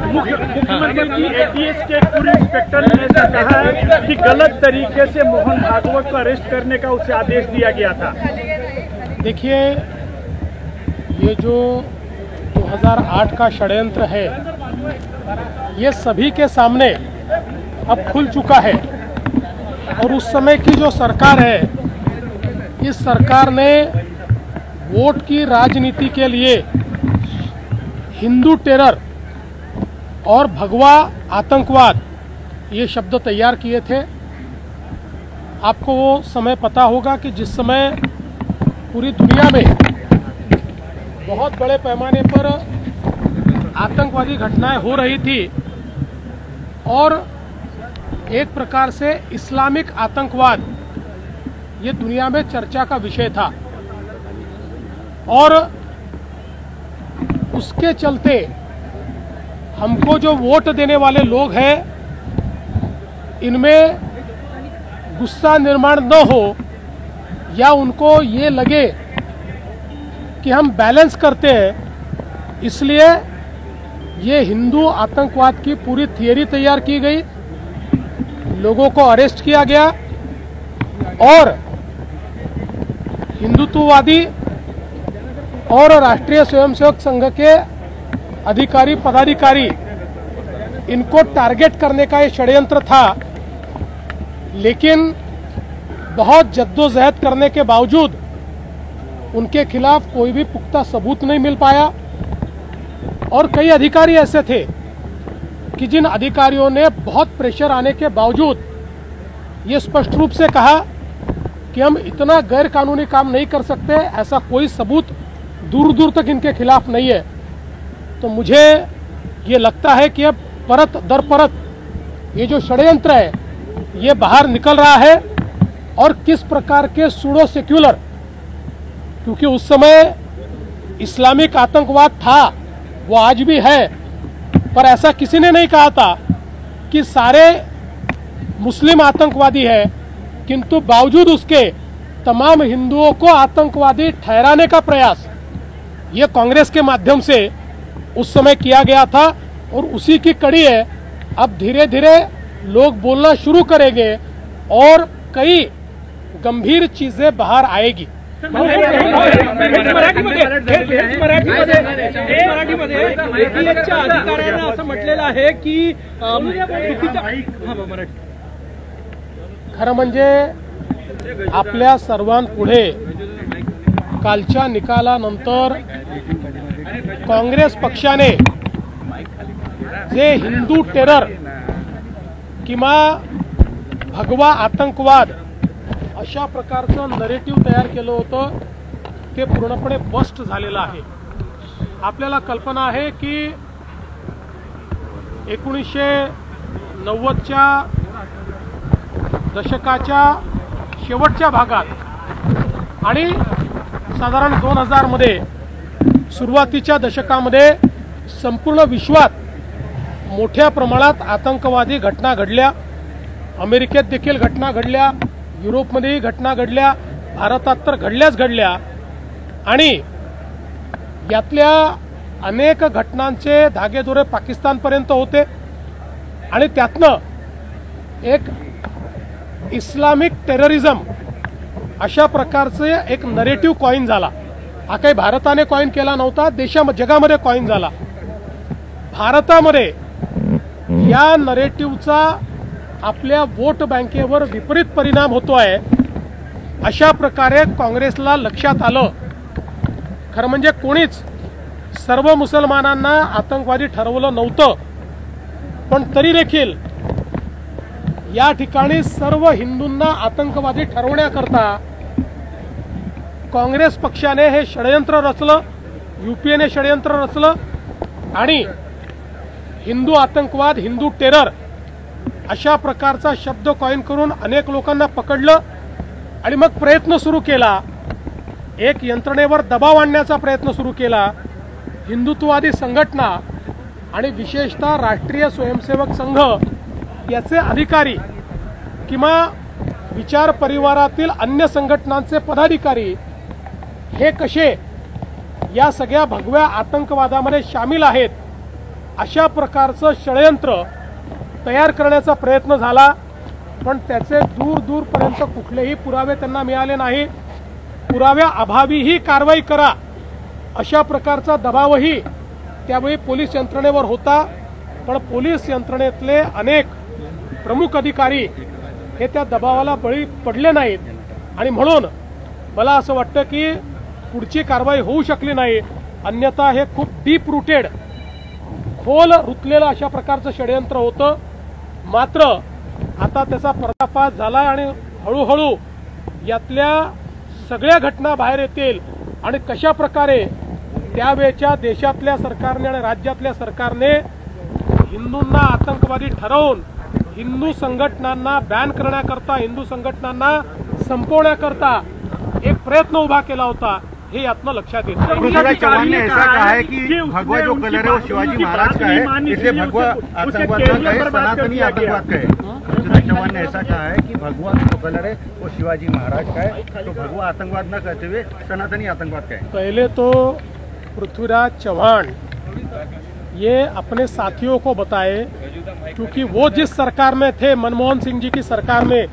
मुख्यमंत्री की एटीएस के पूर्व इंस्पेक्टर ने ऐसा कहा है कि गलत तरीके से मोहन भागवत को अरेस्ट करने का उसे आदेश दिया गया था। देखिए, ये जो 2008 का षड्यंत्र है ये सभी के सामने अब खुल चुका है और उस समय की जो सरकार है, इस सरकार ने वोट की राजनीति के लिए हिंदू टेरर और भगवा आतंकवाद ये शब्द तैयार किए थे। आपको वो समय पता होगा कि जिस समय पूरी दुनिया में बहुत बड़े पैमाने पर आतंकवादी घटनाएं हो रही थी और एक प्रकार से इस्लामिक आतंकवाद ये दुनिया में चर्चा का विषय था और उसके चलते हमको जो वोट देने वाले लोग हैं इनमें गुस्सा निर्माण न हो या उनको ये लगे कि हम बैलेंस करते हैं, इसलिए ये हिंदू आतंकवाद की पूरी थियरी तैयार की गई, लोगों को अरेस्ट किया गया और हिंदुत्ववादी और राष्ट्रीय स्वयंसेवक संघ के अधिकारी पदाधिकारी इनको टारगेट करने का ये षड्यंत्र था। लेकिन बहुत जद्दोजहद करने के बावजूद उनके खिलाफ कोई भी पुख्ता सबूत नहीं मिल पाया और कई अधिकारी ऐसे थे कि जिन अधिकारियों ने बहुत प्रेशर आने के बावजूद ये स्पष्ट रूप से कहा कि हम इतना गैर कानूनी काम नहीं कर सकते, ऐसा कोई सबूत दूर दूर तक इनके खिलाफ नहीं है। तो मुझे ये लगता है कि अब परत दर परत ये जो षड्यंत्र है ये बाहर निकल रहा है और किस प्रकार के सूडो सेक्युलर, क्योंकि उस समय इस्लामिक आतंकवाद था, वो आज भी है, पर ऐसा किसी ने नहीं कहा था कि सारे मुस्लिम आतंकवादी है, किंतु बावजूद उसके तमाम हिंदुओं को आतंकवादी ठहराने का प्रयास ये कांग्रेस के माध्यम से उस समय किया गया था और उसी की कड़ी है। अब धीरे धीरे लोग बोलना शुरू करेंगे और कई गंभीर चीजें बाहर आएगी। अधिकाऱ्यांना असं म्हटलेलं आहे की खरं म्हणजे आपल्या सर्वांपुढे कालच्या निकालानंतर काँग्रेस पक्षाने जे हिंदू टेरर किंवा भगवा आतंकवाद अशा प्रकारचं नरेटिव्ह तयार केलं होतं ते पूर्णपणे बस्ट झालेलं आहे। आपल्याला कल्पना आहे की 1990च्या दशकाच्या शेवटच्या भागात आणि साधारण 2000 मध्ये सुरुवातीच्या दशकामध्ये संपूर्ण विश्वात मोठ्या प्रमाणात आतंकवादी घटना घडल्या। अमेरिकेत देखील घटना घडल्या, युरोपमध्येही घटना घडल्या, भारतात तर घडल्याच घडल्या आणि यातल्या अनेक घटनांचे धागेदोरे पाकिस्तानपर्यंत होते आणि त्यातनं एक इस्लामिक टेररिझम अशा प्रकारचे एक नरेटिव्ह कॉइन झाला। हा काही भारताने कॉइन केला नव्हता, जगामध्ये कॉइन झाला। भारतामध्ये या नरेटिव्हचा आपल्या वोट बँकेवर विपरीत परिणाम होतोय अशा प्रकारे काँग्रेसला लक्षात आलं। खरं म्हणजे कोणीच सर्व मुसलमानांना आतंकवादी ठरवलं नव्हतं, पण तरी देखील या ठिकाणी सर्व हिंदूंना आतंकवादी ठरवण्याकरता काँग्रेस पक्षाने हे षड्यंत्र रचलं, यूपीएने षड्यंत्र रचलं आणि हिंदू आतंकवाद, हिंदू टेरर अशा प्रकारचा शब्द कॉइन करून अनेक लोकांना पकडलं आणि मग प्रयत्न सुरू केला, एक यंत्रणेवर दबाव आणण्याचा प्रयत्न सुरू केला। हिंदुत्ववादी संघटना आणि विशेषतः राष्ट्रीय स्वयंसेवक संघ याचे अधिकारी किंवा विचार परिवारातील अन्य संघटनांचे पदाधिकारी हे कसे या सगळ्या भगव्या आतंकवादामध्ये शामिल आहेत अशा प्रकारचं षडयंत्र तयार करण्याचा प्रयत्न झाला, पण त्याचे दूर दूरपर्यंत कुठलेही पुरावे त्यांना मिळाले नाही. पुराव्याअभावी ही कारवाई करा अशा प्रकारचा दबावही त्यावेळी पोलीस यंत्रणेवर होता, पण पोलीस यंत्रणेतले अनेक प्रमुख अधिकारी हे त्या दबावाला बळी पडले नाहीत आणि म्हणून मला असं वाटतं की पुढची कारवाई होऊ शकली नाही. अन्यथा हे खूप डीप रूटेड, खोल रुतलेलं अशा प्रकारचं षडयंत्र होतं. मात्र आता त्याचा पर्दाफाश झालाय आणि हळूहळू यातल्या सगळ्या घटना बाहेर येतील आणि कशा प्रकारे त्यावेळच्या देशातल्या सरकारने आणि राज्यातल्या सरकारने हिंदूंना आतंकवादी ठरवून हिंदू संघटनांना बॅन करण्याकरता, हिंदू संघटनांना संपवण्याकरता एक प्रयत्न उभा केला होता, हे यातनं लक्षात येतं. पृथ्वीराज चव्हाण ने ऐसा कहा है कि भगवा जो कलर है वो शिवाजी महाराज का है, इसलिए भगवा आतंकवाद न कहे, सनातनी आतंकवाद कहे. पृथ्वीराज चव्हाण ने ऐसा कहा है कि भगवा जो कलर है वो शिवाजी महाराज का है, तो भगवा आतंकवाद न कहते हुए सनातनी आतंकवाद कहे. पहले तो पृथ्वीराज चव्हाण ये अपने साथियों को बताए, क्योंकि वो जिस सरकार में थे, मनमोहन सिंह जी की सरकार में,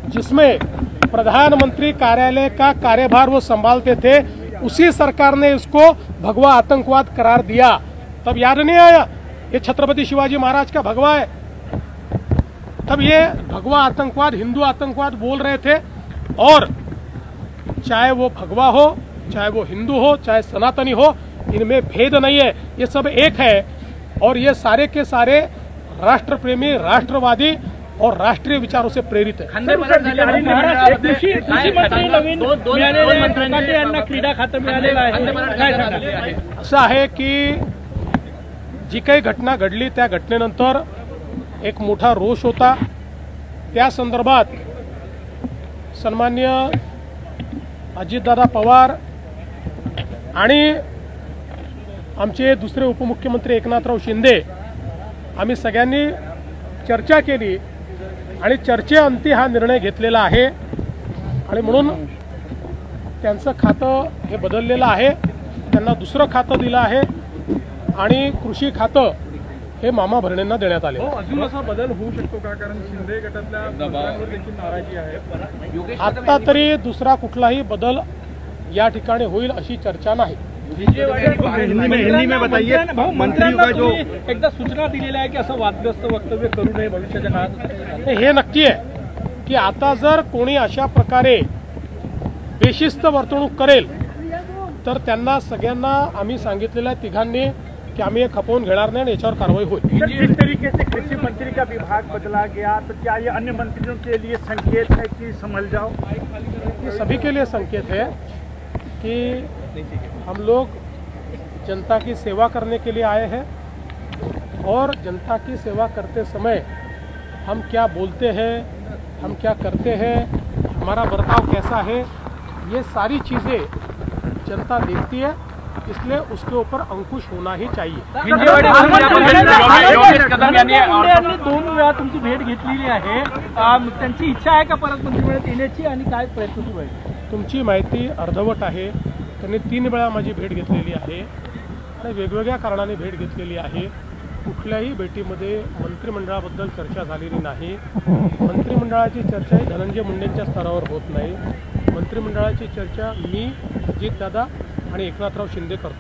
जिसमें प्रधानमंत्री कार्यालय का कार्यभार वो संभालते थे, उसी सरकार ने इसको भगवा आतंकवाद करार दिया. तब याद नहीं आया ये छत्रपति शिवाजी महाराज का भगवा है? तब ये भगवा आतंकवाद, हिंदू आतंकवाद बोल रहे थे. और चाहे वो भगवा हो, चाहे वो हिंदू हो, चाहे सनातनी हो, इनमें भेद नहीं है, ये सब एक है. और ये सारे के सारे राष्ट्र प्रेमी, राष्ट्रवादी और राष्ट्रीय विचारों से प्रेरित है. क्रीडा खातं मिळालेलं आहे. असं आहे की जी काही घटना घडली त्या घटनेनंतर एक मोठा रोष होता. त्या संदर्भात सन्माननीय अजितदादा पवार आणि आमचे दुसरे उपमुख्यमंत्री एकनाथराव शिंदे आम्ही सगळ्यांनी चर्चा केली आणि चर्चेअंती हा निर्णय घेतलेला आहे. आणि म्हणून त्यांचं खातं हे बदललेलं आहे, त्यांना दुसरं खातं दिलं आहे आणि कृषी खातं हे मामा भरणेंना देण्यात आले. अजून असा बदल होऊ शकतो का? कारण शिंदे गटातल्या मंत्र्यांवर देखील नाराजी आहे. आता तरी दुसरा कुठलाही बदल या ठिकाणी होईल अशी चर्चा नाही. हिंदी में बताइए, मंत्रियों का जो एकदा सूचना दिलेल्या आहे की असं वादग्रस्त वक्तव्य करू नये भविष्याच्या काळात. हे नक्की आहे की आता जर कोणी अशा प्रकारे बेशिस्त वर्तणूक करेल तर त्यांना सगळ्यांना आम्ही सांगितलेल्या तिघांनी कि आम्ही खपवून घेणार नाही आणि याच्यावर कारवाई होईल. जिस तरीके से कृषि मंत्री का विभाग बदला गया, तो क्या ये अन्य मंत्रियों के लिए संकेत है कि संभल जाओ? ये सभी के लिए संकेत है कि हम लोग जनता की सेवा करने के लिए आए हैं और जनता की सेवा करते समय हम क्या बोलते हैं, हम क्या करते हैं, हमारा बर्ताव कैसा है, ये सारी चीज़ें जनता देखती है. इसलिए उसके ऊपर अंकुश होना ही चाहिए. दोन वेळा तुमची भेट घेतलेली आहे, त्यांची इच्छा आहे का परत मंत्रिमंडळात येण्याची आणि काय प्रयत्न सुरू आहे? तुमची माहिती अर्धवट आहे. त्यांनी 3 वेळा माझी भेट घेतलेली आहे आणि वेगवेगळ्या कारणाने भेट घेतलेली आहे. कुठल्याही भेटीमध्ये मंत्रिमंडळाबद्दल चर्चा झालेली नाही. मंत्रिमंडळाची चर्चा ही धनंजय मुंडेंच्या स्तरावर होत नाही. मंत्रिमंडळाची चर्चा मी, अजितदादा आणि एकनाथराव शिंदे करतो.